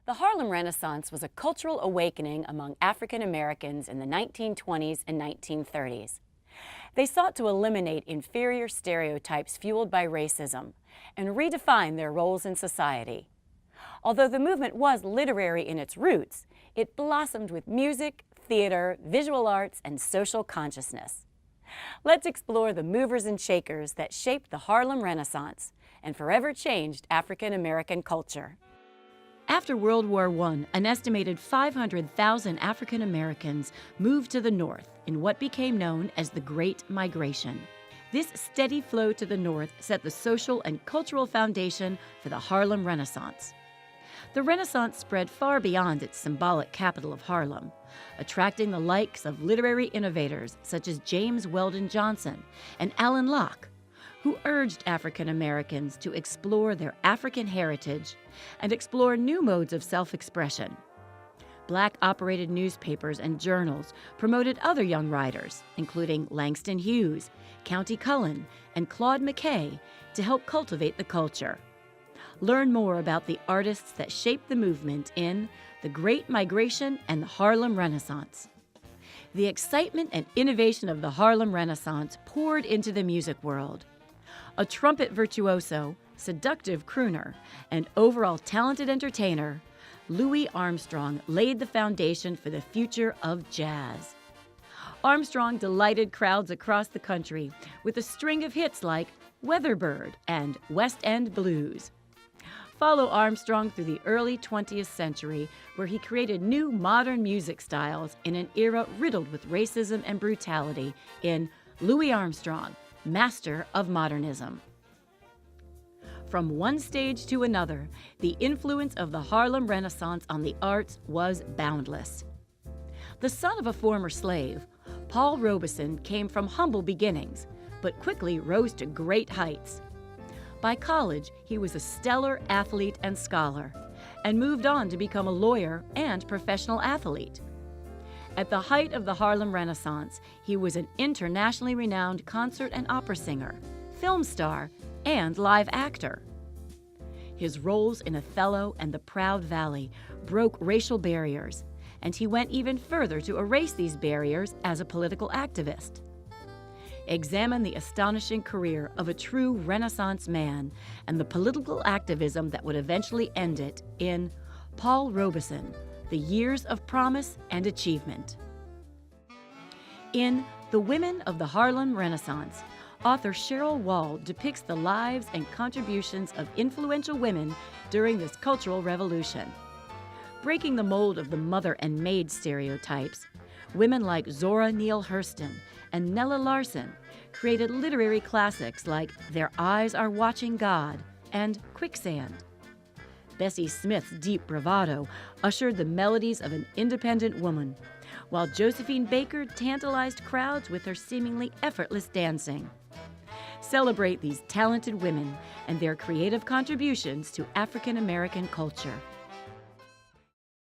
The Harlem Renaissance was a cultural awakening among African Americans in the 1920s and 1930s. They sought to eliminate inferior stereotypes fueled by racism and redefine their roles in society. Although the movement was literary in its roots, it blossomed with music, theater, visual arts, and social consciousness. Let's explore the movers and shakers that shaped the Harlem Renaissance and forever changed African American culture. After World War I, an estimated 500,000 African Americans moved to the North in what became known as the Great Migration. This steady flow to the North set the social and cultural foundation for the Harlem Renaissance. The Renaissance spread far beyond its symbolic capital of Harlem, attracting the likes of literary innovators such as James Weldon Johnson and Alain Locke, who urged African Americans to explore their African heritage and explore new modes of self-expression. Black-operated newspapers and journals promoted other young writers, including Langston Hughes, Countee Cullen, and Claude McKay, to help cultivate the culture. Learn more about the artists that shaped the movement in The Great Migration and the Harlem Renaissance. The excitement and innovation of the Harlem Renaissance poured into the music world. A trumpet virtuoso, seductive crooner, and overall talented entertainer, Louis Armstrong laid the foundation for the future of jazz. Armstrong delighted crowds across the country with a string of hits like Weatherbird and West End Blues. Follow Armstrong through the early 20th century, where he created new modern music styles in an era riddled with racism and brutality in Louis Armstrong, Master of Modernism. From one stage to another, the influence of the Harlem Renaissance on the arts was boundless. The son of a former slave, Paul Robeson came from humble beginnings, but quickly rose to great heights. By college, he was a stellar athlete and scholar, and moved on to become a lawyer and professional athlete. At the height of the Harlem Renaissance, he was an internationally renowned concert and opera singer, film star, and live actor. His roles in Othello and The Proud Valley broke racial barriers, and he went even further to erase these barriers as a political activist. Examine the astonishing career of a true Renaissance man and the political activism that would eventually end it in Paul Robeson, The Years of Promise and Achievement. In The Women of the Harlem Renaissance, author Cheryl Wall depicts the lives and contributions of influential women during this cultural revolution. Breaking the mold of the mother and maid stereotypes, women like Zora Neale Hurston and Nella Larson created literary classics like Their Eyes Are Watching God and Quicksand. Bessie Smith's deep bravado ushered the melodies of an independent woman, while Josephine Baker tantalized crowds with her seemingly effortless dancing. Celebrate these talented women and their creative contributions to African American culture.